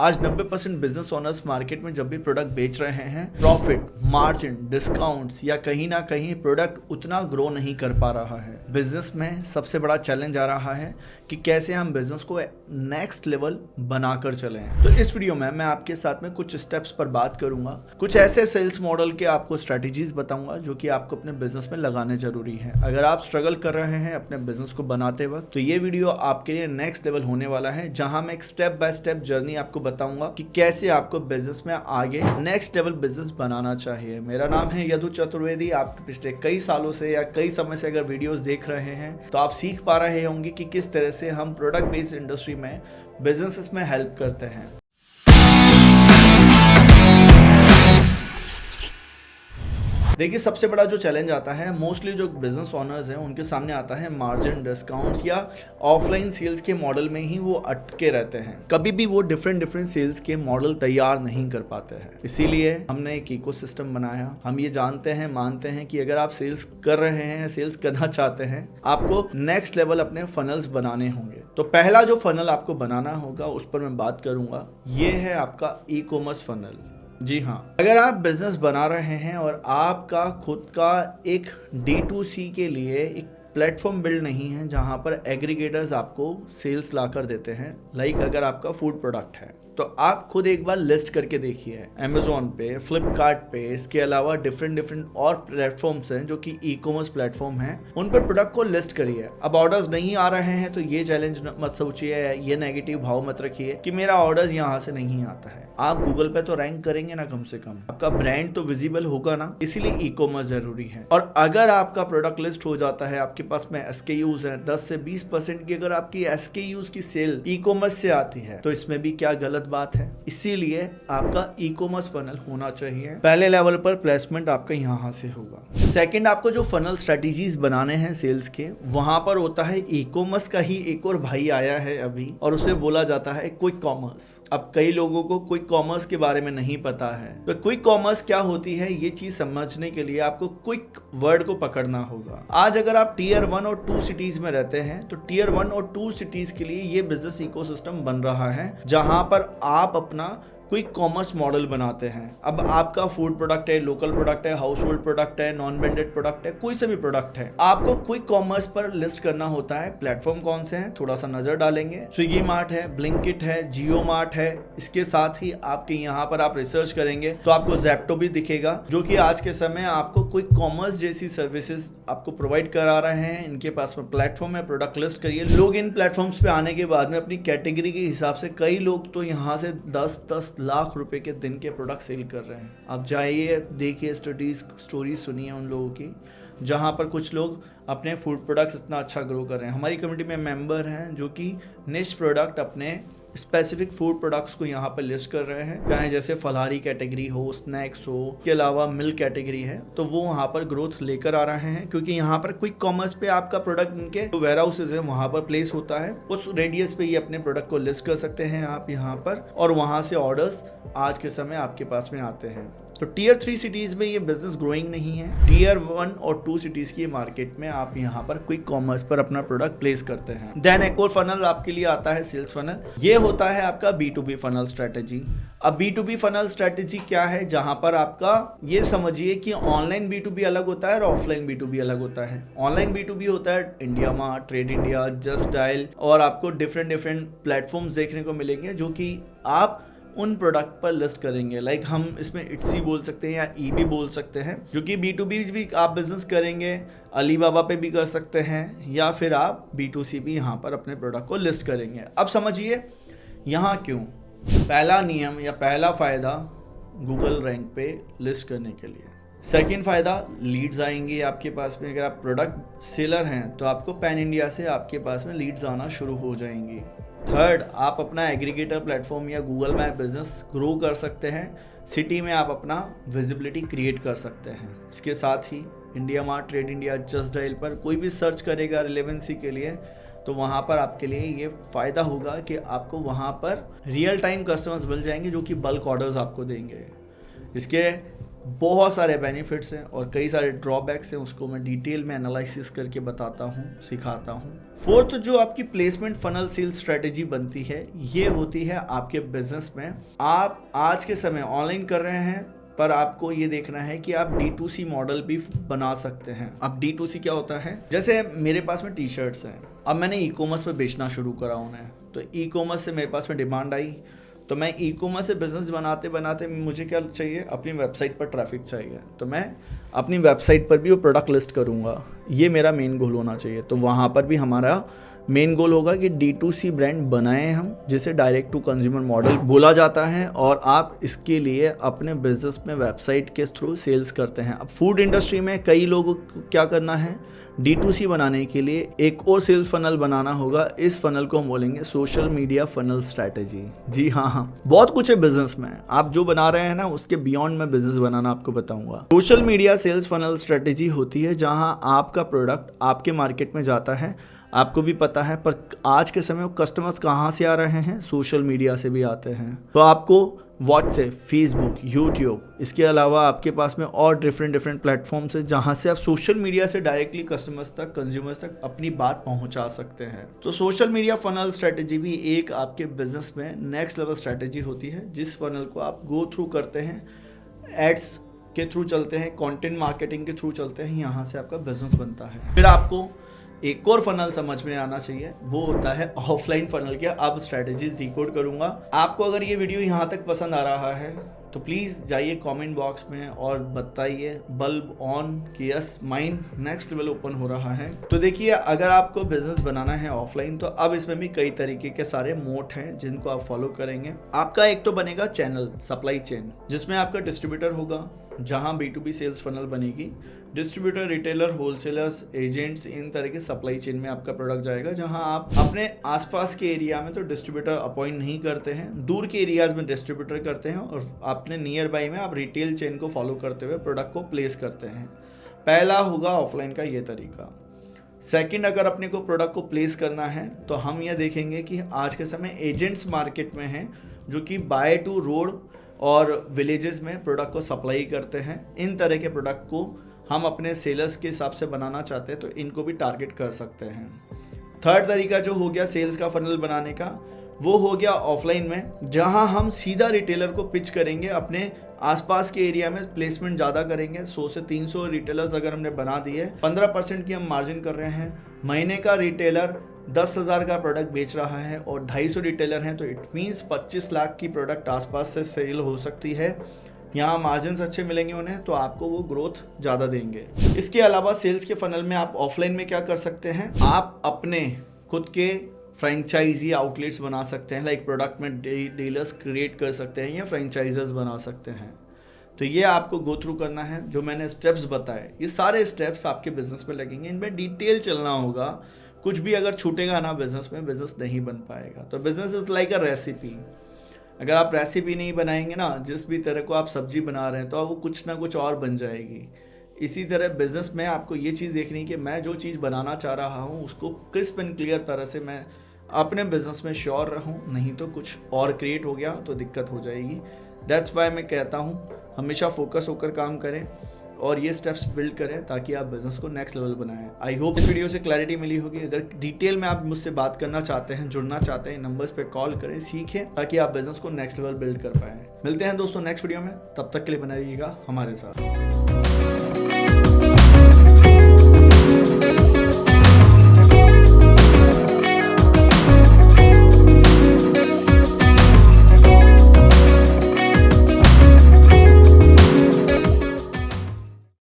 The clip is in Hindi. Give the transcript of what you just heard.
आज 90% बिजनेस ओनर्स मार्केट में जब भी प्रोडक्ट बेच रहे हैं, प्रॉफिट, मार्जिन, डिस्काउंट्स या कहीं ना कहीं प्रोडक्ट उतना ग्रो नहीं कर पा रहा है। बिजनेस में सबसे बड़ा चैलेंज आ रहा है कि कैसे हम बिजनेस को नेक्स्ट लेवल बनाकर चलें। तो इस वीडियो में मैं आपके साथ में कुछ स्टेप्स पर बात करूंगा, कुछ ऐसे सेल्स मॉडल के आपको स्ट्रेटेजीज बताऊंगा जो कि आपको अपने बिजनेस में लगाने जरूरी है। अगर आप स्ट्रगल कर रहे हैं अपने बिजनेस को बनाते वक्त, तो ये वीडियो आपके लिए नेक्स्ट लेवल होने वाला है, जहां मैं एक स्टेप बाय स्टेप जर्नी आपको बताऊंगा कि कैसे आपको बिजनेस में आगे नेक्स्ट लेवल बिजनेस बनाना चाहिए। मेरा नाम है यदु चतुर्वेदी। आप पिछले कई सालों से या कई समय से अगर वीडियोस देख रहे हैं तो आप सीख पा रहे होंगे कि किस तरह से हम प्रोडक्ट बेस्ड इंडस्ट्री में बिजनेस में हेल्प करते हैं। देखिए, सबसे बड़ा जो चैलेंज आता है मोस्टली जो बिजनेस ओनर्स हैं उनके सामने आता है मार्जिन, डिस्काउंट्स या ऑफलाइन सेल्स के मॉडल में ही वो अटके रहते हैं। कभी भी वो डिफरेंट सेल्स के मॉडल तैयार नहीं कर पाते हैं। इसीलिए हमने एक इकोसिस्टम बनाया। हम ये जानते हैं, मानते हैं कि अगर आप सेल्स कर रहे हैं, सेल्स करना चाहते हैं, आपको नेक्स्ट लेवल अपने फनल्स बनाने होंगे। तो पहला जो फनल आपको बनाना होगा उस पर मैं बात करूंगा, ये है आपका ई कॉमर्स फनल। जी हाँ, अगर आप बिजनेस बना रहे हैं और आपका खुद का एक D2C के लिए एक प्लेटफॉर्म बिल्ड नहीं है जहां पर एग्रीगेटर्स आपको सेल्स ला कर देते हैं, लाइक अगर आपका फूड प्रोडक्ट है तो आप खुद एक बार लिस्ट करके देखिए Amazon पे, फ्लिपकार्ट पे, इसके अलावा डिफरेंट और प्लेटफॉर्म्स हैं जो कि ई कॉमर्स प्लेटफॉर्म हैं, उन पर प्रोडक्ट को लिस्ट करिए। अब ऑर्डर्स नहीं आ रहे हैं तो ये चैलेंज मत सोचिए, ये नेगेटिव भाव मत रखिए कि मेरा ऑर्डर्स यहाँ से नहीं आता है। आप गूगल पे तो रैंक करेंगे ना, कम से कम आपका ब्रांड तो विजिबल होगा ना, इसीलिए ई कॉमर्स जरूरी है। और अगर आपका प्रोडक्ट लिस्ट हो जाता है, आपके पास में SKUs है, 10 से 20% की अगर आपकी SKUs की सेल ई कॉमर्स से आती है तो इसमें भी क्या गलत बात है। इसीलिए आपका ई कॉमर्स फनल होना चाहिए। पहले लेवल पर प्लेसमेंट आपका यहाँ से होगा। सेकंड, आपको जो फनल स्ट्रेटेजीज बनाने हैं सेल्स के, वहां पर होता है ई कॉमर्स का ही एक और भाई आया है अभी, और उसे बोला जाता है क्विक कॉमर्स। अब कई लोगों को क्विक कॉमर्स के बारे में नहीं पता है, तो क्विक कॉमर्स क्या होती है ये चीज समझने के लिए आपको क्विक वर्ड को पकड़ना होगा। आज अगर आप टियर 1 और 2 सिटीज में रहते हैं तो टियर 1 और 2 सिटीज के लिए ये बिजनेस इकोसिस्टम बन रहा है, जहां पर आप अपना क्विक कॉमर्स मॉडल बनाते हैं। अब आपका फूड प्रोडक्ट है, लोकल प्रोडक्ट है, हाउस होल्ड प्रोडक्ट है, नॉन ब्रांडेड प्रोडक्ट है, कोई सा भी प्रोडक्ट है, आपको क्विक कॉमर्स पर लिस्ट करना होता है। प्लेटफॉर्म कौन से हैं, थोड़ा सा नजर डालेंगे। स्विगी मार्ट है, ब्लिंकिट है, जियो मार्ट है। इसके साथ ही आपके यहाँ पर आप रिसर्च करेंगे तो आपको ज़ेप्टो भी दिखेगा, जो कि आज के समय आपको क्विक कॉमर्स जैसी सर्विसेज आपको प्रोवाइड करा रहे हैं। इनके पास में प्लेटफॉर्म है, प्रोडक्ट लिस्ट करिए। लोग इन प्लेटफॉर्म्स पे आने के बाद में अपनी कैटेगरी के हिसाब से, कई लोग तो यहाँ से 10 लाख रुपए के दिन के प्रोडक्ट सेल कर रहे हैं। आप जाइए, देखिए, स्टोरी सुनिए उन लोगों की, जहां पर कुछ लोग अपने फूड प्रोडक्ट्स इतना अच्छा ग्रो कर रहे हैं। हमारी कम्युनिटी में मेंबर हैं जो कि निश प्रोडक्ट, अपने स्पेसिफिक फूड प्रोडक्ट्स को यहाँ पर लिस्ट कर रहे हैं, चाहे जैसे फलाहारी कैटेगरी हो, स्नैक्स हो, के अलावा मिल्क कैटेगरी है, तो वो वहाँ पर ग्रोथ लेकर आ रहे हैं। क्योंकि यहाँ पर क्विक कॉमर्स पे आपका प्रोडक्ट उनके जो वेयर हाउसेज है वहाँ पर प्लेस होता है, उस रेडियस पे ये अपने प्रोडक्ट को लिस्ट कर सकते हैं आप यहाँ पर, और वहाँ से ऑर्डर्स आज के समय आपके पास में आते हैं। तो टियर 3 सिटीज में ये बिजनेस ग्रोइंग नहीं है। टियर 1 और 2 सिटीज की मार्केट में आप यहाँ पर क्विक कॉमर्स पर अपना प्रोडक्ट प्लेस करते हैं। देन एक और फनल आपके लिए आता है सेल्स फनल। ये होता है आपका B2B फनल स्ट्रेटेजी। अब B2B फनल स्ट्रेटेजी क्या है, जहां पर आपका ये समझिए कि ऑनलाइन B2B अलग होता है और ऑफलाइन B2B अलग होता है। ऑनलाइन B2B होता है India mart, TradeIndia, just dial, और आपको डिफरेंट प्लेटफॉर्म्स देखने को मिलेंगे जो कि आप उन प्रोडक्ट पर लिस्ट करेंगे। लाइक हम इसमें इट्सी बोल सकते हैं या ईबी बोल सकते हैं, जो कि B2B भी आप बिजनेस करेंगे, अलीबाबा पे भी कर सकते हैं, या फिर आप B2C भी यहाँ पर अपने प्रोडक्ट को लिस्ट करेंगे। अब समझिए यहाँ क्यों। पहला नियम या पहला फ़ायदा गूगल रैंक पे लिस्ट करने के लिए। सेकंड फ़ायदा, लीड्स आएंगे आपके पास में। अगर आप प्रोडक्ट सेलर हैं तो आपको पैन इंडिया से आपके पास में लीड्स आना शुरू हो जाएंगी। थर्ड, आप अपना एग्रीगेटर प्लेटफॉर्म या गूगल मैप बिजनेस ग्रो कर सकते हैं। सिटी में आप अपना विजिबिलिटी क्रिएट कर सकते हैं। इसके साथ ही IndiaMART, TradeIndia, Justdial पर कोई भी सर्च करेगा रिलेवेंसी के लिए, तो वहाँ पर आपके लिए ये फ़ायदा होगा कि आपको वहाँ पर रियल टाइम कस्टमर्स मिल जाएंगे जो कि बल्क ऑर्डर्स आपको देंगे। इसके बहुत सारे बेनिफिट्स हैं और कई सारे ड्रॉबैक्स हैं, उसको मैं डिटेल में एनालिसिस करके बताता हूँ, सिखाता हूँ। फोर्थ जो आपकी प्लेसमेंट फनल सेल्स स्ट्रेटेजी बनती है, ये होती है आपके बिजनेस में। आप आज के समय ऑनलाइन कर रहे हैं, पर आपको ये देखना है कि आप D2C मॉडल भी बना सकते हैं। अब D2C क्या होता है? जैसे मेरे पास में टी शर्ट्स हैं, अब मैंने ई कॉमर्स पे बेचना शुरू करा उन्हें, तो ई कॉमर्स से मेरे पास में डिमांड आई, तो मैं ई कॉमर्स से बिजनेस बनाते बनाते मुझे क्या चाहिए? अपनी वेबसाइट पर ट्रैफिक चाहिए, तो मैं अपनी वेबसाइट पर भी वो प्रोडक्ट लिस्ट करूँगा। ये मेरा मेन गोल होना चाहिए। तो वहाँ पर भी हमारा मेन गोल होगा कि D2C ब्रांड बनाएं हम, जिसे डायरेक्ट टू कंज्यूमर मॉडल बोला जाता है, और आप इसके लिए अपने बिजनेस में वेबसाइट के थ्रू सेल्स करते हैं। अब फूड इंडस्ट्री में कई लोगों को क्या करना है? D2C बनाने के लिए एक और सेल्स फनल बनाना होगा। इस फनल को हम बोलेंगे सोशल मीडिया फनल स्ट्रैटेजी। जी हाँ, बहुत कुछ है बिजनेस में। आप जो बना रहे हैं ना, उसके बियॉन्ड मैं बिजनेस बनाना आपको बताऊंगा। Social media sales funnel strategy होती है जहां आपका प्रोडक्ट आपके मार्केट में जाता है, आपको भी पता है, पर आज के समय कस्टमर्स कहाँ से आ रहे हैं? सोशल मीडिया से भी आते हैं। तो आपको व्हाट्सएप, फेसबुक, यूट्यूब, इसके अलावा आपके पास में और डिफरेंट प्लेटफॉर्म्स है जहाँ से आप सोशल मीडिया से डायरेक्टली कस्टमर्स तक, कंज्यूमर्स तक अपनी बात पहुँचा सकते हैं। तो सोशल मीडिया फनल स्ट्रेटेजी भी एक आपके बिजनेस में नेक्स्ट लेवल स्ट्रेटेजी होती है, जिस फनल को आप गो थ्रू करते हैं, एड्स के थ्रू चलते हैं, कंटेंट मार्केटिंग के थ्रू चलते हैं, यहाँ से आपका बिजनेस बनता है। फिर आपको एक और फनल समझ में आना चाहिए, वो होता है ऑफलाइन फनल के। अब स्ट्रैटेजीज डिकोड करूंगा। आपको अगर ये वीडियो यहाँ तक पसंद आ रहा है तो प्लीज़ जाइए कमेंट बॉक्स में और बताइए बल्ब ऑन कि yes, mind next level open हो रहा है। तो देखिए, अगर आपको बिजनेस बनाना है ऑफलाइन, तो अब इसमें भी कई तरीके के सारे मोड हैं जिनको आप फॉलो करेंगे। आपका एक तो बनेगा चैनल, सप्लाई चेन, जिसमें आपका डिस्ट्रीब्यूटर होगा, जहां B2B सेल्स फनल बनेगी। डिस्ट्रीब्यूटर, रिटेलर, होलसेलर्स, एजेंट्स, इन तरह के सप्लाई चेन में आपका प्रोडक्ट जाएगा, जहां आप अपने आसपास के एरिया में तो डिस्ट्रीब्यूटर अपॉइंट नहीं करते हैं, दूर के एरियाज में डिस्ट्रीब्यूटर करते हैं, और अपने नियर बाई में आप रिटेल चेन को फॉलो करते हुए प्रोडक्ट को प्लेस करते हैं। पहला होगा ऑफलाइन का ये तरीका। सेकंड, अगर अपने को प्रोडक्ट को प्लेस करना है तो हम यह देखेंगे कि आज के समय एजेंट्स मार्केट में हैं जो कि बाय टू रोड और विलेजेस में प्रोडक्ट को सप्लाई करते हैं। इन तरह के प्रोडक्ट को हम अपने सेलर्स के हिसाब से बनाना चाहते हैं, तो इनको भी टारगेट कर सकते हैं। थर्ड तरीका जो हो गया सेल्स का फनल बनाने का, वो हो गया ऑफलाइन में, जहां हम सीधा रिटेलर को पिच करेंगे, अपने आसपास के एरिया में प्लेसमेंट ज़्यादा करेंगे। 100 से 300 रिटेलर्स अगर हमने बना दिए, 15% की हम मार्जिन कर रहे हैं। महीने का रिटेलर 10,000 का प्रोडक्ट बेच रहा है और 250 रिटेलर हैं, तो इट मीन्स 25 लाख की प्रोडक्ट आसपास से सेल हो सकती है। यहाँ मार्जिन अच्छे मिलेंगे उन्हें, तो आपको वो ग्रोथ ज़्यादा देंगे। इसके अलावा सेल्स के फनल में आप ऑफलाइन में क्या कर सकते हैं? आप अपने खुद के फ्रेंचाइजी आउटलेट्स बना सकते हैं, लाइक प्रोडक्ट में डीलर्स क्रिएट कर सकते हैं या फ्रेंचाइजर्स बना सकते हैं। तो ये आपको गो थ्रू करना है। जो मैंने स्टेप्स बताए, ये सारे स्टेप्स आपके बिजनेस में लगेंगे, इनमें डिटेल चलना होगा। कुछ भी अगर छूटेगा ना बिजनेस में, बिजनेस नहीं बन पाएगा। तो business is like a recipe. अगर आप रेसिपी नहीं बनाएंगे ना, जिस भी तरह को आप सब्जी बना रहे हैं, तो वो कुछ ना कुछ और बन जाएगी। इसी तरह बिजनेस में आपको ये चीज़ देखनी है कि मैं जो चीज़ बनाना चाह रहा हूँ उसको क्रिस्प एंड क्लियर तरह से मैं अपने बिजनेस में श्योर रहूँ, नहीं तो कुछ और क्रिएट हो गया तो दिक्कत हो जाएगी। दैट्स वाई मैं कहता हूँ हमेशा फोकस होकर काम करें और ये स्टेप्स बिल्ड करें ताकि आप बिजनेस को नेक्स्ट लेवल बनाएं। आई होप इस वीडियो से क्लैरिटी मिली होगी। अगर डिटेल में आप मुझसे बात करना चाहते हैं, जुड़ना चाहते हैं, नंबर्स पे कॉल करें, सीखें ताकि आप बिजनेस को नेक्स्ट लेवल बिल्ड कर पाएं। मिलते हैं दोस्तों नेक्स्ट वीडियो में, तब तक के लिए बने रहिएगा हमारे साथ।